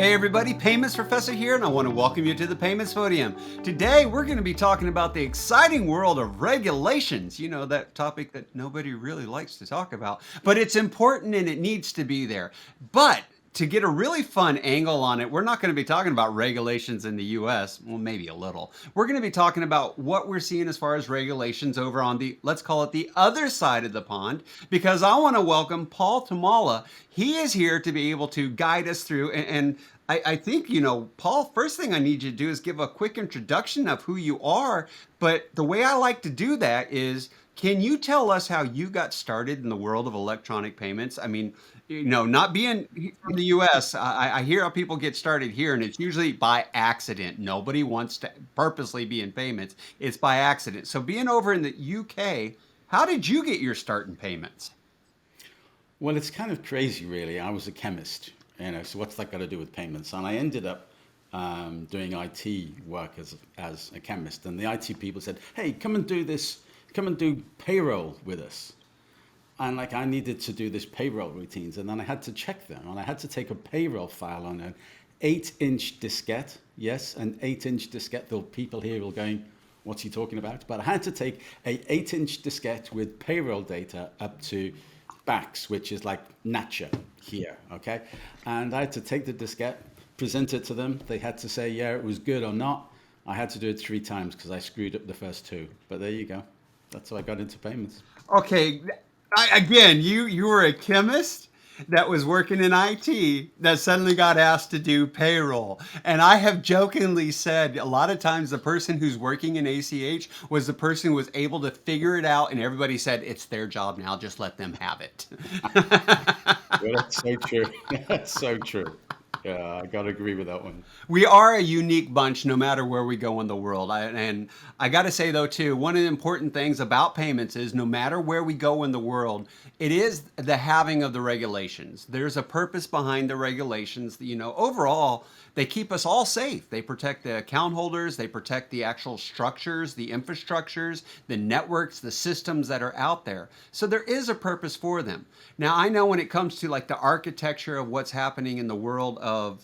Hey everybody, Payments Professor here, and I want to welcome you to the Payments Podium. Today we're going to be talking about the exciting world of regulations. You know, that topic that nobody really likes to talk about, but it's important and it needs to be there. But to get a really fun angle on it, we're not going to be talking about regulations in the US. Well, maybe a little. We're going to be talking about what we're seeing as far as regulations over on the, let's call it the other side of the pond, because I want to welcome Paul Thomoalla. He is here to be able to guide us through. And I think, you know, Paul, first thing I need you to do is give a quick introduction of who you are. But the way I like to do that is, can you tell us how you got started in the world of electronic payments? I mean, you know, not being from the US, I hear how people get started here, and it's usually by accident. Nobody wants to purposely be in payments, it's by accident. So, being over in the UK, how did you get your start in payments? Well, it's kind of crazy, really. I was a chemist, so what's that got to do with payments? And I ended up doing IT work as a chemist. And the IT people said, hey, come and do this, come and do payroll with us. And like I needed to do this payroll routines, and then I had to check them, and I had to take a payroll file on an 8-inch diskette. Yes, an 8-inch diskette. The people here will going, what's he talking about? But I had to take a 8-inch diskette with payroll data up to BAX, which is like Natcha here, okay? And I had to take the diskette, present it to them. They had to say, yeah, it was good or not. I had to do it 3 times because I screwed up the first 2. But there you go. That's how I got into payments. Okay, again, you were a chemist that was working in IT that suddenly got asked to do payroll. And I have jokingly said a lot of times the person who's working in ACH was the person who was able to figure it out, and everybody said it's their job now, just let them have it. Well, that's so true. That's so true. Yeah, I got to agree with that one. We are a unique bunch no matter where we go in the world. And I got to say, though, too, one of the important things about payments is no matter where we go in the world, it is the having of the regulations. There's a purpose behind the regulations. You know, overall, they keep us all safe. They protect the account holders, they protect the actual structures, the infrastructures, the networks, the systems that are out there. So there is a purpose for them. Now, I know when it comes to like the architecture of what's happening in the world of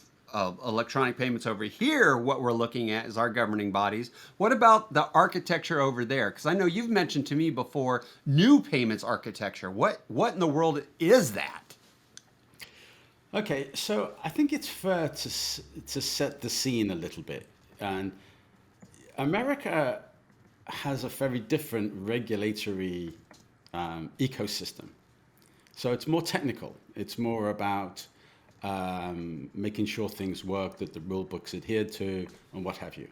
electronic payments over here, what we're looking at is our governing bodies. What about the architecture over there? Because I know you've mentioned to me before new payments architecture. What in the world is that? Okay, so I think it's fair to set the scene a little bit. And America has a very different regulatory ecosystem. So it's more technical. It's more about making sure things work, that the rule book's adhered to, and what have you.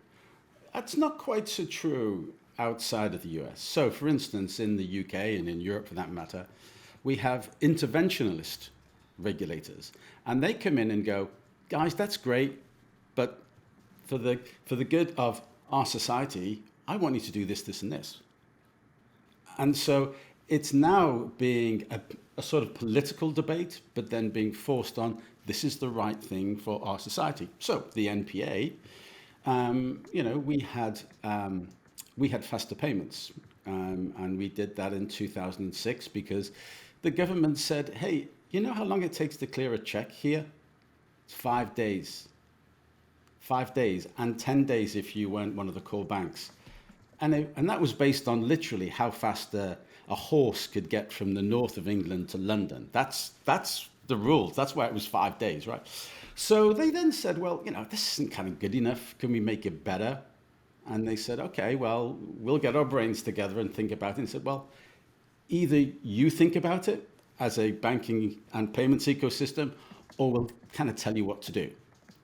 That's not quite so true outside of the US. So, for instance, in the UK and in Europe for that matter, we have interventionist regulators. And they come in and go, guys, that's great, but for the good of our society, I want you to do this, this, and this. And so it's now being a sort of political debate, but then being forced on this is the right thing for our society. So the NPA, we had faster payments, and we did that in 2006 because the government said, hey, you know how long it takes to clear a check here? It's 5 days. 5 days, and 10 days if you weren't one of the core banks. And that was based on literally how fast a horse could get from the north of England to London. That's the rules. That's why it was 5 days, right? So they then said, well, this isn't kind of good enough. Can we make it better? And they said, okay, well, we'll get our brains together and think about it. And said, well, either you think about it as a banking and payments ecosystem, or we'll kind of tell you what to do.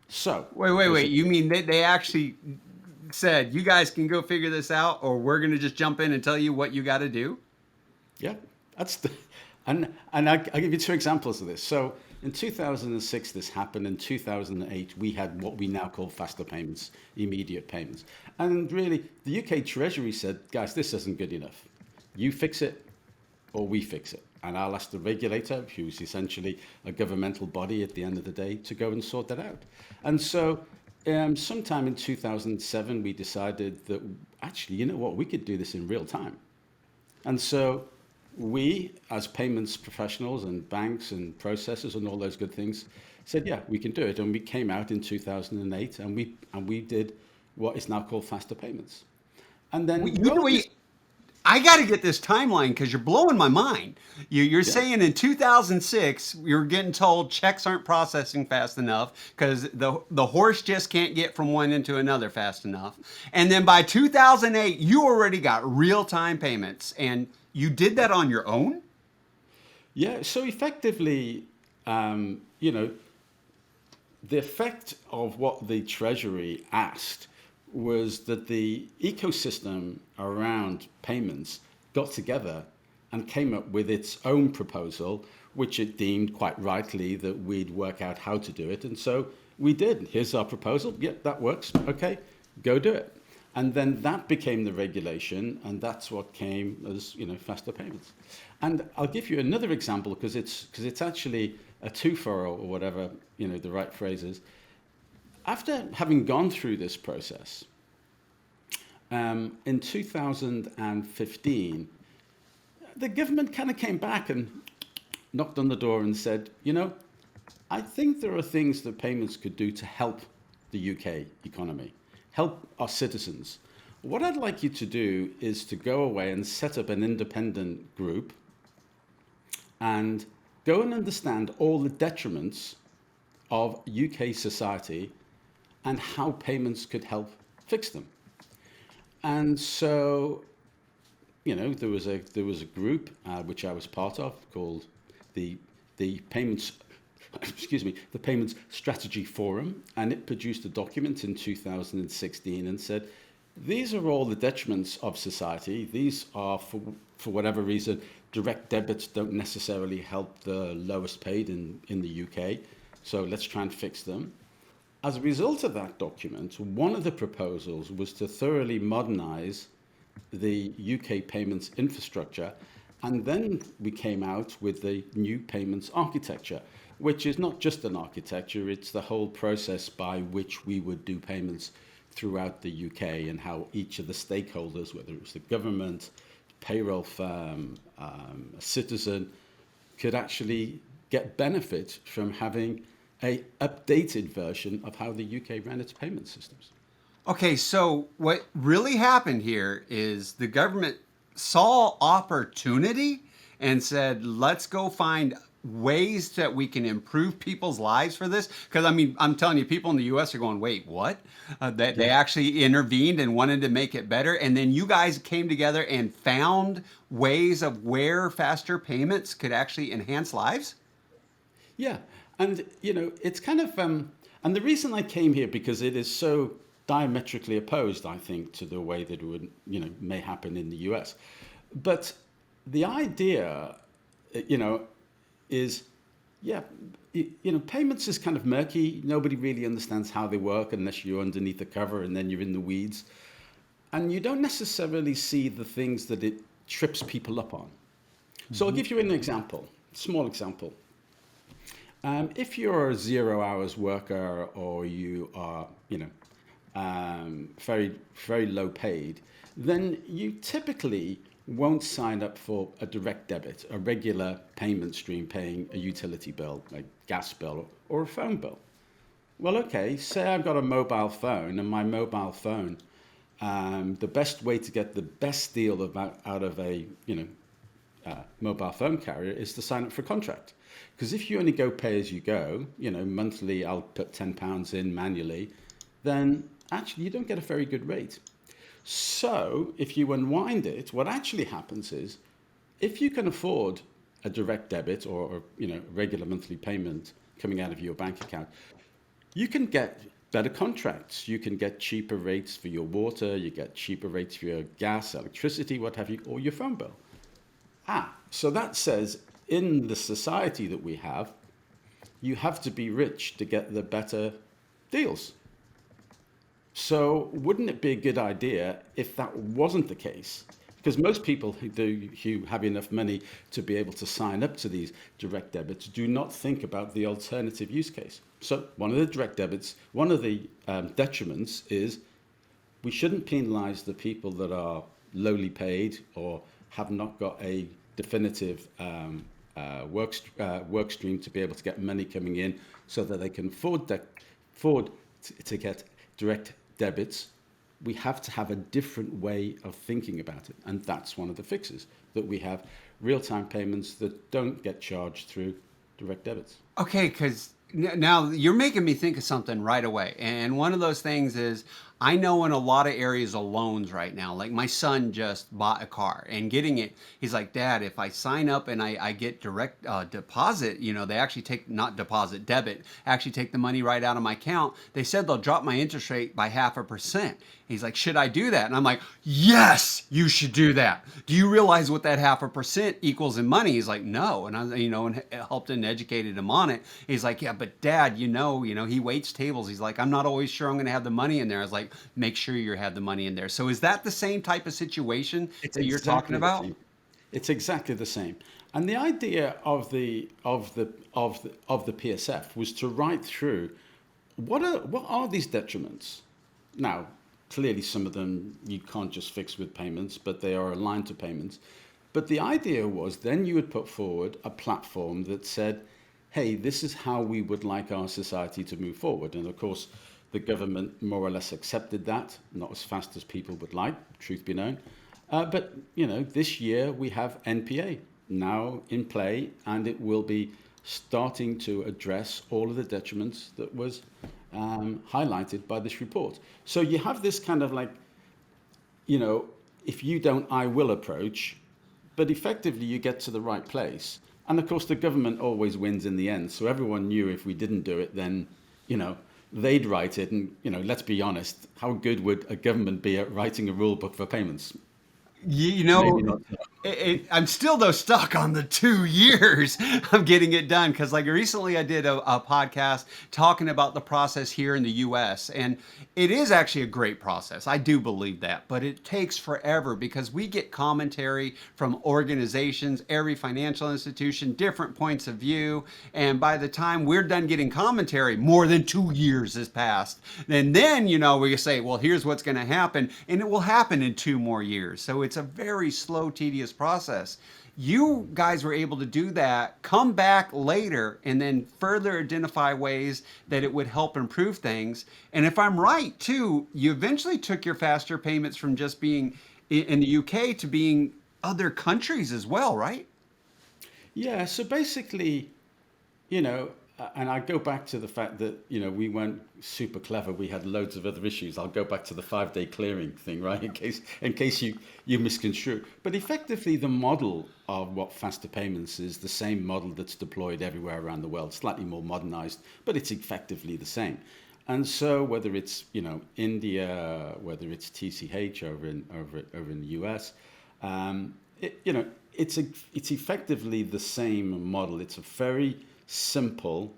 So Wait. You mean they actually said, you guys can go figure this out, or we're going to just jump in and tell you what you got to do? Yeah, and I'll give you 2 examples of this. So in 2006, this happened. In 2008, we had what we now call faster payments, immediate payments. And really, the UK Treasury said, guys, this isn't good enough. You fix it, or we fix it. And I'll ask the regulator, who's essentially a governmental body at the end of the day, to go and sort that out. And so sometime in 2007, we decided that actually, you know what, we could do this in real time. And so we, as payments professionals and banks and processors and all those good things, said, yeah, we can do it. And we came out in 2008 and we did what is now called faster payments. And then You know, rolled this. I got to get this timeline because you're blowing my mind. You're Yeah. saying in 2006 you're getting told checks aren't processing fast enough because the horse just can't get from one end to another fast enough. And then by 2008 you already got real time payments, and you did that on your own. Yeah. So effectively, you know, the effect of what the Treasury asked was that the ecosystem around payments got together and came up with its own proposal, which it deemed quite rightly that we'd work out how to do it. And so we did. Here's our proposal. Yep, that works. Okay, go do it. And then that became the regulation, and that's what came as, you know, faster payments. And I'll give you another example because it's actually a twofer or whatever, you know, the right phrase is. After having gone through this process, in 2015, the government kind of came back and knocked on the door and said, you know, I think there are things that payments could do to help the UK economy, help our citizens. What I'd like you to do is to go away and set up an independent group and go and understand all the detriments of UK society and how payments could help fix them. And so, you know, there was a group which I was part of called the payments, excuse me, the Payments Strategy Forum, and it produced a document in 2016 and said, these are all the detriments of society. These are, for whatever reason, direct debits don't necessarily help the lowest paid in the UK. So let's try and fix them. As a result of that document, one of the proposals was to thoroughly modernize the UK payments infrastructure, and then we came out with the new payments architecture, which is not just an architecture, it's the whole process by which we would do payments throughout the UK and how each of the stakeholders, whether it was the government, payroll firm, a citizen, could actually get benefit from having a updated version of how the UK ran its payment systems. Okay, so what really happened here is the government saw opportunity and said, let's go find ways that we can improve people's lives for this. Because I mean, I'm telling you, people in the US are going, wait, what? That they Yeah. actually intervened and wanted to make it better. And then you guys came together and found ways of where faster payments could actually enhance lives. Yeah, and you know, it's kind of and the reason I came here because it is so diametrically opposed, I think, to the way that it would, you know, may happen in the US. But the idea, you know, is, yeah, you know, payments is kind of murky. Nobody really understands how they work unless you're underneath the cover and then you're in the weeds, and you don't necessarily see the things that it trips people up on. So I'll give you an example, small example. If you're a 0 hours worker or you are, you know, very, very low paid, then you typically won't sign up for a direct debit, a regular payment stream paying a utility bill, like gas bill or a phone bill. Well, okay, say I've got a mobile phone and my mobile phone, the best way to get the best deal out of a, you know, mobile phone carrier is to sign up for a contract. Because if you only go pay as you go, you know, monthly I'll put £10 in manually, then actually you don't get a very good rate. So if you unwind it, what actually happens is if you can afford a direct debit or you know, regular monthly payment coming out of your bank account, you can get better contracts. You can get cheaper rates for your water, you get cheaper rates for your gas, electricity, what have you, or your phone bill. So that says in the society that we have, you have to be rich to get the better deals. So wouldn't it be a good idea if that wasn't the case? Because most people who have enough money to be able to sign up to these direct debits do not think about the alternative use case. So one of the direct debits, one of the detriments is we shouldn't penalize the people that are lowly paid or have not got a definitive work stream to be able to get money coming in so that they can afford to get direct debits. We have to have a different way of thinking about it. And that's one of the fixes, that we have real-time payments that don't get charged through direct debits. Okay, because now you're making me think of something right away. And one of those things is I know in a lot of areas of loans right now, like my son just bought a car and getting it, he's like, Dad, if I sign up and I get direct deposit, they actually take, not deposit, debit, actually take the money right out of my account. They said they'll drop my interest rate by 0.5%. He's like, should I do that? And I'm like, yes, you should do that. Do you realize what that 0.5% equals in money? He's like, no. And and helped and educated him on it. He's like, yeah, but Dad, he waits tables. He's like, I'm not always sure I'm going to have the money in there. I was like, make sure you have the money in there. So is that the same type of situation It's that you're talking exactly the about? same. It's exactly the same. And the idea of the PSF was to write through what are these detriments. Now, clearly, some of them you can't just fix with payments, but they are aligned to payments. But the idea was then you would put forward a platform that said, hey, this is how we would like our society to move forward. And of course, the government more or less accepted that, not as fast as people would like, truth be known. But, this year we have NPA now in play, and it will be starting to address all of the detriments that was highlighted by this report. So you have this kind of like, if you don't, I will approach, but effectively you get to the right place. And of course, the government always wins in the end. So everyone knew if we didn't do it, then, they'd write it. And, let's be honest, how good would a government be at writing a rule book for payments? You, you Maybe know, not. I'm still though stuck on the 2 years of getting it done because like recently I did a podcast talking about the process here in the U.S. and it is actually a great process. I do believe that, but it takes forever because we get commentary from organizations, every financial institution, different points of view, and by the time we're done getting commentary, more than 2 years has passed. And then we say, well, here's what's going to happen, and it will happen in 2 more years. So it's a very slow, tedious process. You guys were able to do that, come back later, and then further identify ways that it would help improve things. And if I'm right, too, you eventually took your faster payments from just being in the UK to being other countries as well, right? Yeah, so basically, and I go back to the fact that, we weren't super clever. We had loads of other issues. I'll go back to the 5-day clearing thing, right? In case you misconstrue. But effectively, the model of what faster payments is the same model that's deployed everywhere around the world, slightly more modernized, but it's effectively the same. And so whether it's, India, whether it's TCH over in the US, it's effectively the same model. It's a very simple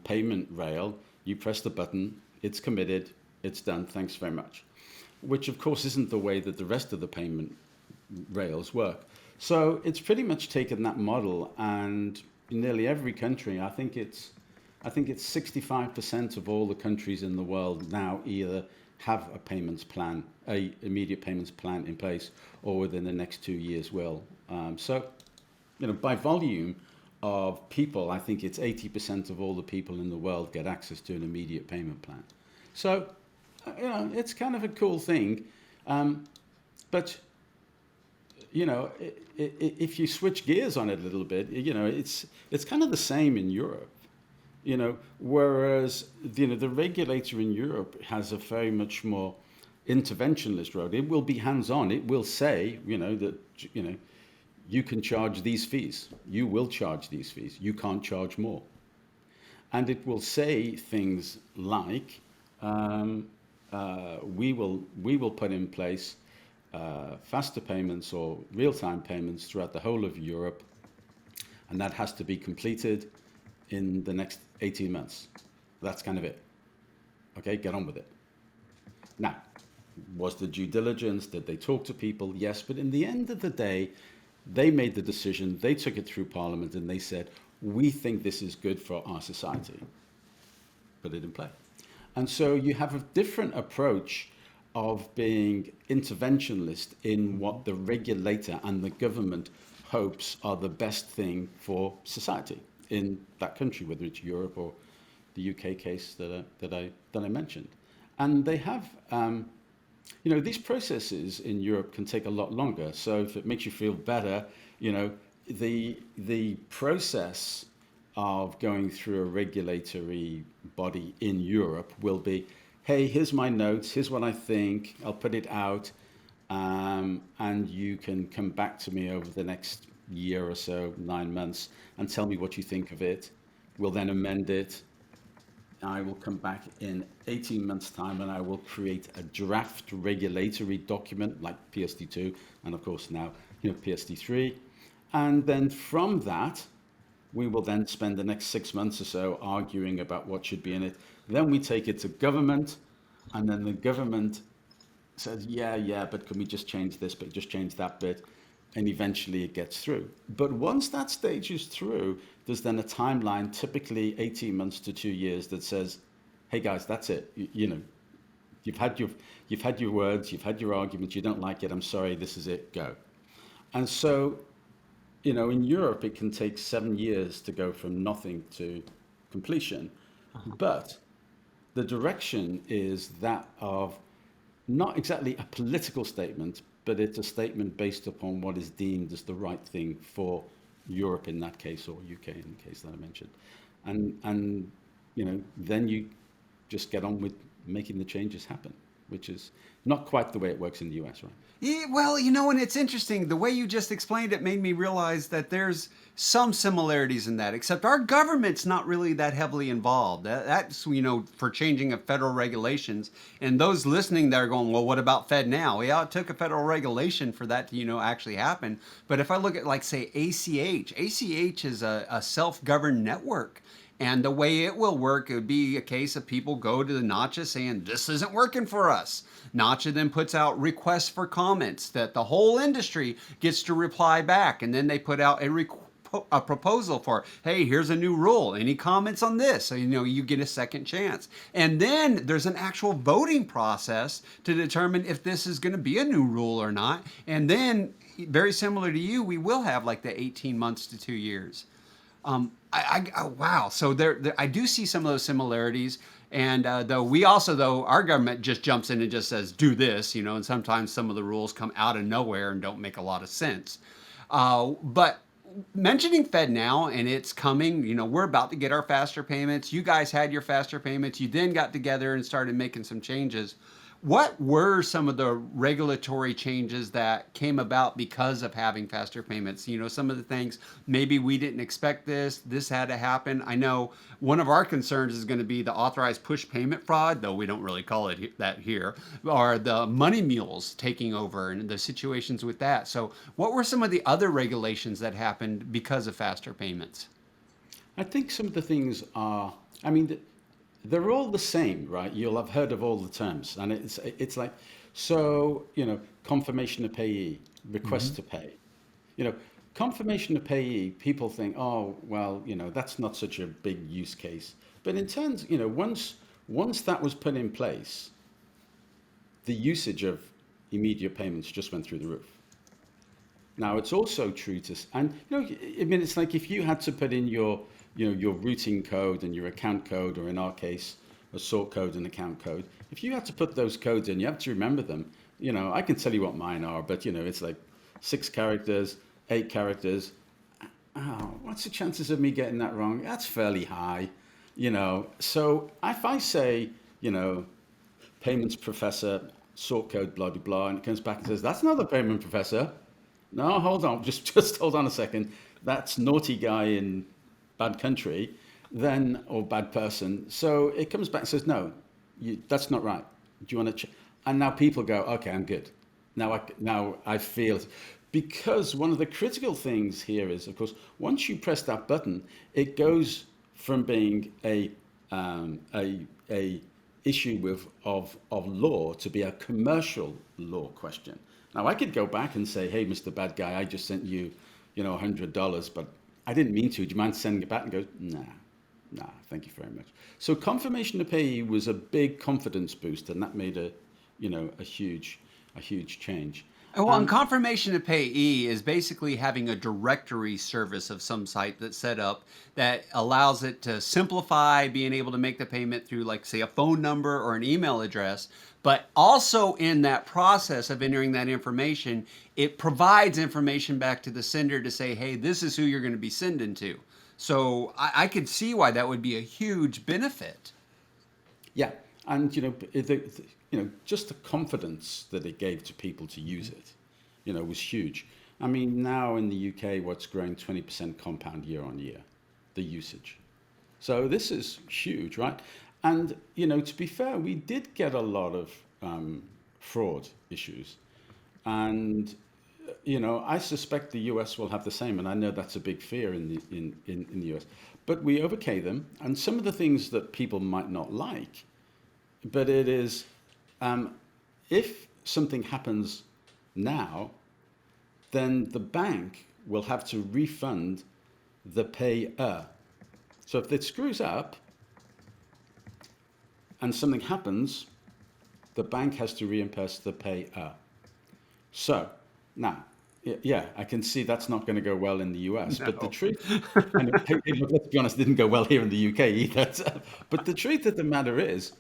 payment rail. You press the button, it's committed, it's done, thanks very much. Which of course isn't the way that the rest of the payment rails work. So it's pretty much taken that model, and in nearly every country, I think it's 65% of all the countries in the world now either have a payments plan, a immediate payments plan in place, or within the next 2 years will. So, by volume of people, I think it's 80% of all the people in the world get access to an immediate payment plan. So, it's kind of a cool thing. But, if you switch gears on it a little bit, it's kind of the same in Europe. Whereas the regulator in Europe has a very much more interventionist road. It will be hands-on. It will say, that you can charge these fees. You will charge these fees. You can't charge more. And it will say things like, we will put in place faster payments or real-time payments throughout the whole of Europe, and that has to be completed in the next 18 months. That's kind of it. Okay, get on with it. Now, was the due diligence? Did they talk to people? Yes, but in the end of the day, they made the decision, they took it through Parliament, and they said, we think this is good for our society. Put it in play. And so you have a different approach of being interventionist in what the regulator and the government hopes are the best thing for society in that country, whether it's Europe or the UK case that I mentioned. And they have, these processes in Europe can take a lot longer. So if it makes you feel better, you know, the process of going through a regulatory body in Europe will be, hey, here's my notes, here's what I think, I'll put it out, and you can come back to me over the next year or so, 9 months, and tell me what you think of it. We'll then amend it. I will come back in 18 months' time and I will create a draft regulatory document like PSD2 and of course now PSD3. And then from that, we will then spend the next 6 months or so arguing about what should be in it. Then we take it to government, and then the government says, yeah, but can we just change this, but just change that bit? And eventually it gets through. But once that stage is through, there's then a timeline, typically 18 months to 2 years, that says, hey guys, that's it. You've had your words, you've had your arguments, you don't like it, I'm sorry, this is it, go. And so, in Europe, it can take 7 years to go from nothing to completion. But the direction is that of not exactly a political statement, but it's a statement based upon what is deemed as the right thing for Europe in that case, or UK in the case that I mentioned. And then you just get on with making the changes happen, which is not quite the way it works in the US, right? Yeah, well, and it's interesting. The way you just explained it made me realize that there's some similarities in that, except our government's not really that heavily involved. That's, for changing of federal regulations. And those listening that are going, well, what about Fed now? Yeah, it took a federal regulation for that to, actually happen. But if I look at, like, say, ACH is a self-governed network. And the way it will work, it would be a case of people go to the NACHA saying, this isn't working for us. NACHA then puts out requests for comments that the whole industry gets to reply back. And then they put out a proposal for, hey, here's a new rule. Any comments on this? So, you get a second chance. And then there's an actual voting process to determine if this is going to be a new rule or not. And then, very similar to you, we will have like the 18 months to 2 years. Wow. So I do see some of those similarities. And though our government just jumps in and just says, do this, and sometimes some of the rules come out of nowhere and don't make a lot of sense. But mentioning FedNow and it's coming, we're about to get our faster payments. You guys had your faster payments. You then got together and started making some changes. What were some of the regulatory changes that came about because of having faster payments? Some of the things, maybe we didn't expect this had to happen. I know one of our concerns is going to be the authorized push payment fraud, though we don't really call it that here, or the money mules taking over and the situations with that. So what were some of the other regulations that happened because of faster payments? I think some of the things are, they're all the same, right? You'll have heard of all the terms, and it's like, so, confirmation of payee, request to pay. Confirmation of payee, people think, oh, well, that's not such a big use case. But in terms, once that was put in place, the usage of immediate payments just went through the roof. Now, it's also true and it's like if you had to put in your routing code and your account code, or in our case, a sort code and account code. If you had to put those codes in, you have to remember them. I can tell you what mine are, but it's like 6 characters, 8 characters. Oh, what's the chances of me getting that wrong? That's fairly high, So if I say, payments professor, sort code, blah, blah, blah, and it comes back and says, that's not the payment professor. No, hold on, just hold on a second. That's naughty guy in bad country, then, or bad person. So it comes back and says, no, that's not right. Do you want to? And now people go, okay, I'm good. Now I feel, because one of the critical things here is, of course, once you press that button, it goes from being a issue of law to be a commercial law question. Now I could go back and say, hey, Mr. Bad Guy, I just sent you, $100, but I didn't mean to. Do you mind sending it back? And goes, nah, thank you very much. So confirmation of payee was a big confidence boost, and that made a huge a huge change. Well, and Um, confirmation of payee is basically having a directory service of some site that's set up that allows it to simplify being able to make the payment through, like, say, a phone number or an email address. But also in that process of entering that information, it provides information back to the sender to say, hey, this is who you're going to be sending to. So I could see why that would be a huge benefit. yeah, and just the confidence that it gave to people to use it, was huge. I mean, now in the UK, what's growing 20% compound year on year, the usage. So this is huge, right? And to be fair, we did get a lot of fraud issues, and I suspect the US will have the same, and I know that's a big fear in the US. But we overcame them, and some of the things that people might not like, but it is, if something happens now, then the bank will have to refund the payer. So if it screws up and something happens, the bank has to reimburse the payer. So now, yeah, I can see that's not going to go well in the US, but the No. truth, and let's be honest, it didn't go well here in the UK either. But the truth of the matter is,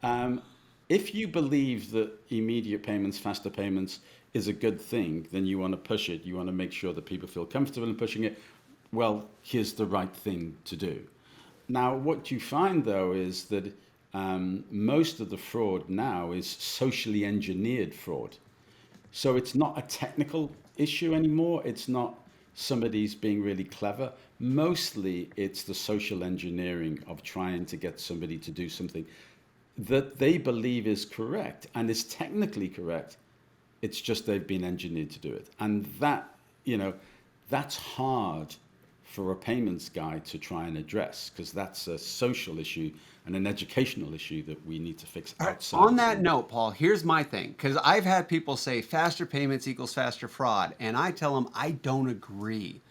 um, if you believe that immediate payments, faster payments is a good thing, then you want to push it. You want to make sure that people feel comfortable in pushing it. Well, here's the right thing to do. Now, what you find though is that most of the fraud now is socially engineered fraud. So it's not a technical issue anymore. It's not somebody's being really clever. Mostly it's the social engineering of trying to get somebody to do something that they believe is correct and is technically correct. It's just they've been engineered to do it. And that's hard for a payments guy to try and address because that's a social issue and an educational issue that we need to fix All right, outside on of that payments. note, Paul, here's my thing, because I've had people say faster payments equals faster fraud, and I tell them I don't agree.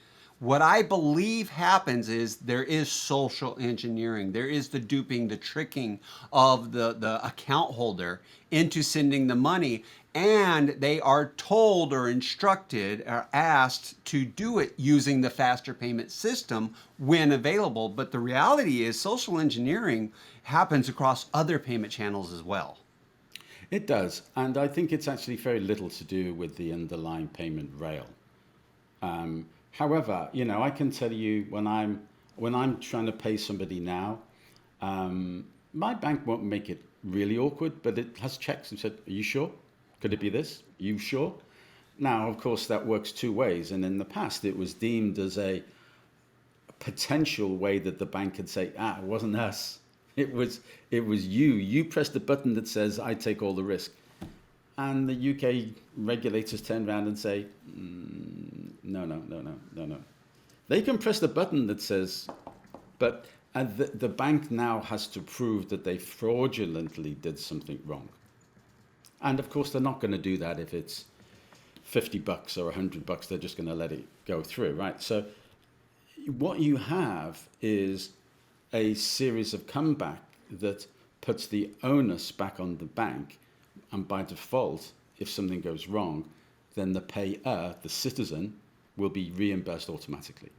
What I believe happens is there is social engineering. There is the duping, the tricking of the account holder into sending the money. And they are told or instructed or asked to do it using the faster payment system when available. But the reality is social engineering happens across other payment channels as well. It does. And I think it's actually very little to do with the underlying payment rail. However, I can tell you when I'm trying to pay somebody now, my bank won't make it really awkward, but it has checks and said, "Are you sure? Could it be this? Are you sure?" Now, of course, that works two ways, and in the past, it was deemed as a potential way that the bank could say, "Ah, it wasn't us. It was you. You pressed the button that says I take all the risk." And the UK regulators turn around and say, no, no, no, no, no, no. They can press the button that says, but the bank now has to prove that they fraudulently did something wrong. And of course, they're not going to do that if it's $50 or $100. They're just going to let it go through, right? So what you have is a series of comeback that puts the onus back on the bank. And by default, if something goes wrong, then the payer, the citizen, will be reimbursed automatically.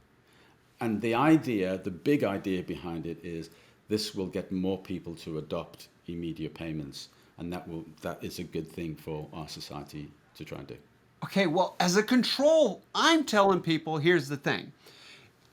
And the big idea behind it is this will get more people to adopt immediate payments. And that is a good thing for our society to try and do. Okay, well, as a control, I'm telling people here's the thing.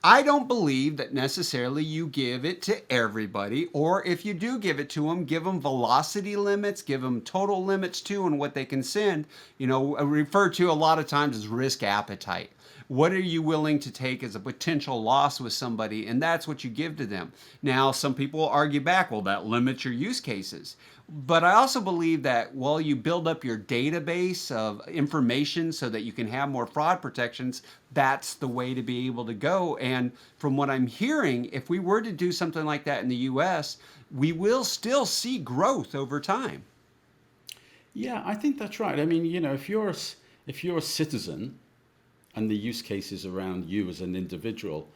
I don't believe that necessarily you give it to everybody, or if you do give it to them, give them velocity limits, give them total limits too on what they can send. Referred to a lot of times as risk appetite. What are you willing to take as a potential loss with somebody? And that's what you give to them. Now, some people will argue back, well, that limits your use cases. But I also believe that while you build up your database of information so that you can have more fraud protections, that's the way to be able to go. And from what I'm hearing, if we were to do something like that in the US, we will still see growth over time. Yeah, I think that's right. I mean, if you're a citizen and the use case is around you as an individual,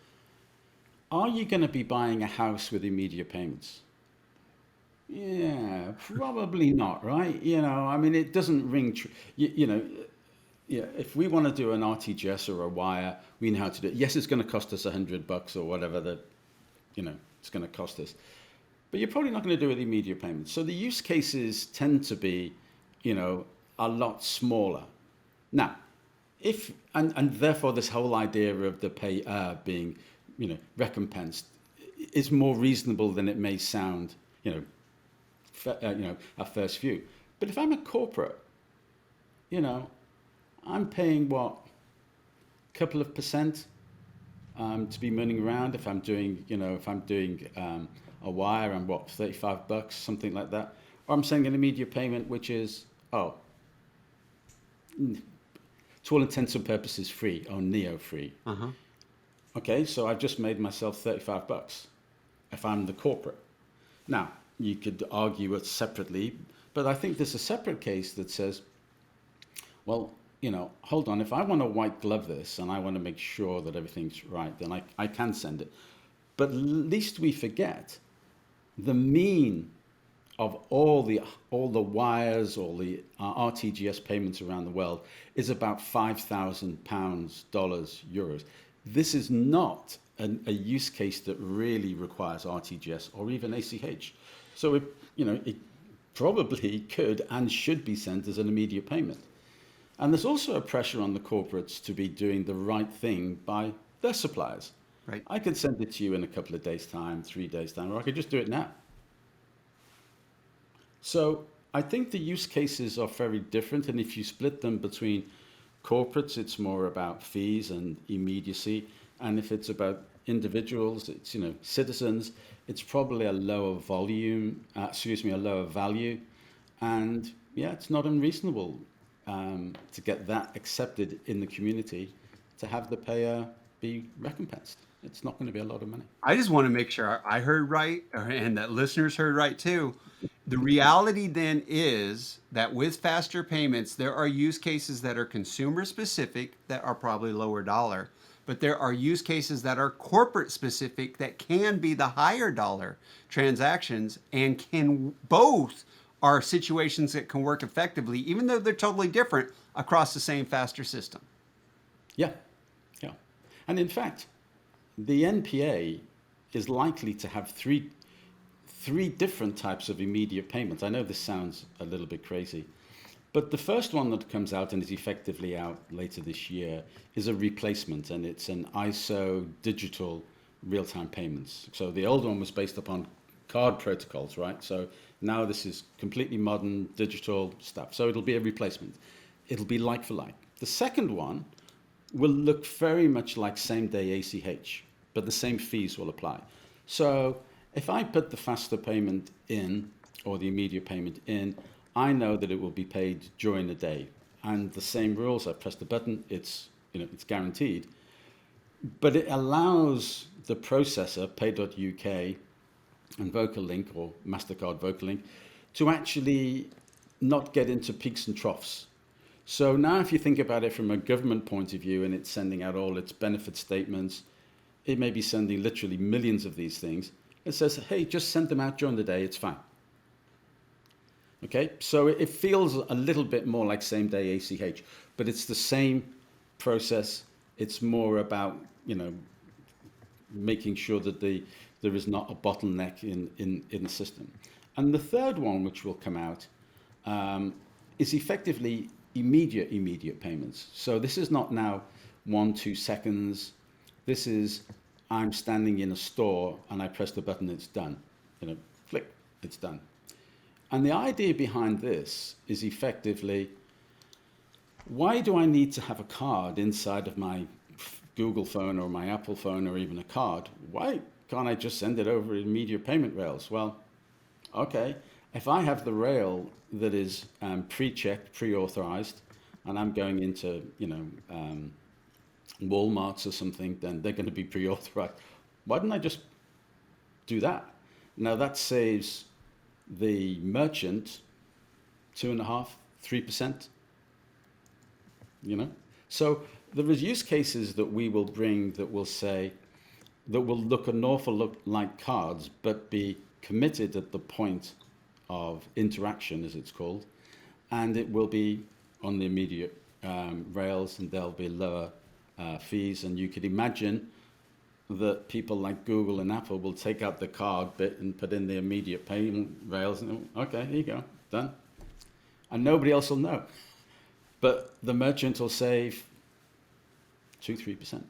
are you going to be buying a house with immediate payments? Yeah, probably not, right? I mean, it doesn't ring true. Yeah, if we want to do an RTGS or a wire, we know how to do it. Yes, it's going to cost us $100 or whatever that, it's going to cost us. But you're probably not going to do it with immediate payments. So the use cases tend to be, you know, a lot smaller. Now, if and therefore this whole idea of the pay being, recompensed is more reasonable than it may sound, you know, at first view. But if I'm a corporate, you know, I'm paying what, a couple of percent to be running around. If I'm doing a wire, I'm what, $35, something like that. Or I'm sending an immediate payment, which is, oh, to all intents and purposes free or neo free. Uh-huh. Okay, so I've just made myself $35 if I'm the corporate. Now, you could argue it separately, but I think there's a separate case that says, well, hold on, if I want to white glove this and I want to make sure that everything's right, then I can send it. But least we forget the mean of all the wires, all the RTGS payments around the world is about £5,000, dollars, euros. This is not a use case that really requires RTGS or even ACH. So it probably could and should be sent as an immediate payment. And there's also a pressure on the corporates to be doing the right thing by their suppliers. Right. I could send it to you in a couple of days' time, 3 days' time, or I could just do it now. So I think the use cases are very different, and if you split them between corporates, it's more about fees and immediacy, and if it's about individuals, it's citizens, it's probably a lower volume, a lower value, and yeah, it's not unreasonable to get that accepted in the community to have the payer be recompensed. It's not going to be a lot of money. I just want to make sure I heard right and that listeners heard right too. The reality then is that with faster payments, there are use cases that are consumer specific that are probably lower dollar, but there are use cases that are corporate specific that can be the higher dollar transactions, and can both are situations that can work effectively, even though they're totally different across the same faster system. Yeah, yeah. And in fact, the NPA is likely to have three different types of immediate payments. I know this sounds a little bit crazy, but the first one that comes out and is effectively out later this year is a replacement, and it's an ISO digital real-time payments. So the old one was based upon card protocols, right? So now this is completely modern digital stuff. So it'll be a replacement. It'll be like for like. The second one will look very much like same-day ACH, but the same fees will apply. So if I put the faster payment in, or the immediate payment in, I know that it will be paid during the day. And the same rules, I press the button, it's guaranteed. But it allows the processor, Pay.UK and VocalLink, or MasterCard VocalLink, to actually not get into peaks and troughs. So now if you think about it from a government point of view, and it's sending out all its benefit statements, it may be sending literally millions of these things. It says, hey, just send them out during the day, it's fine. Okay, so it feels a little bit more like same day ACH, but it's the same process. It's more about, making sure that there is not a bottleneck in the system. And the third one, which will come out, is effectively immediate payments. So this is not now 1-2 seconds. This is, I'm standing in a store and I press the button, it's done. Flick, it's done. And the idea behind this is effectively, why do I need to have a card inside of my Google phone or my Apple phone or even a card? Why can't I just send it over immediate payment rails? Well, okay, if I have the rail that is pre-checked, pre-authorized, and I'm going into, Walmarts or something, then they're going to be pre-authorized. Why didn't I just do that? Now that saves the merchant 2.5%, 3%. So there is use cases that we will bring that will say, that will look an awful lot like cards, but be committed at the point of interaction, as it's called, and it will be on the immediate rails, and there'll be lower fees. And you could imagine that people like Google and Apple will take out the card bit and put in the immediate payment rails, and okay, here you go, done. And nobody else will know. But the merchant will save 2-3%.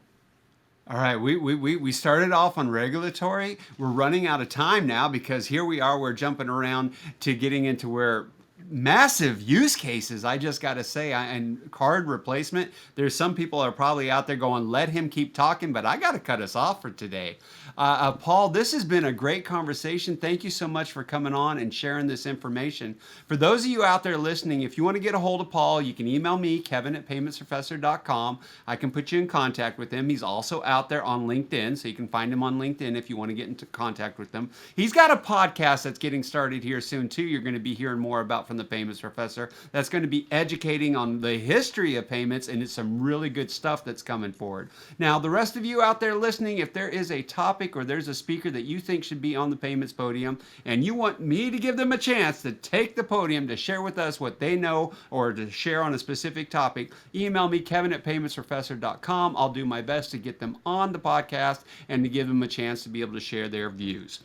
All right, we started off on regulatory. We're running out of time now because here we are, we're jumping around to getting into where massive use cases, I just got to say, and card replacement. There's some people are probably out there going, let him keep talking, but I got to cut us off for today. Paul, this has been a great conversation. Thank you so much for coming on and sharing this information. For those of you out there listening, if you want to get a hold of Paul, you can email me, kevin@paymentsprofessor.com. I can put you in contact with him. He's also out there on LinkedIn, so you can find him on LinkedIn if you want to get into contact with him. He's got a podcast that's getting started here soon, too. You're going to be hearing more about from the Payments Professor. That's going to be educating on the history of payments, and it's some really good stuff that's coming forward. Now, the rest of you out there listening, if there is a topic or there's a speaker that you think should be on the Payments Podium, and you want me to give them a chance to take the podium to share with us what they know or to share on a specific topic, email me, kevin@paymentsprofessor.com. I'll do my best to get them on the podcast and to give them a chance to be able to share their views.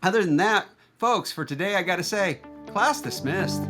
Other than that, folks, for today, I got to say, class dismissed.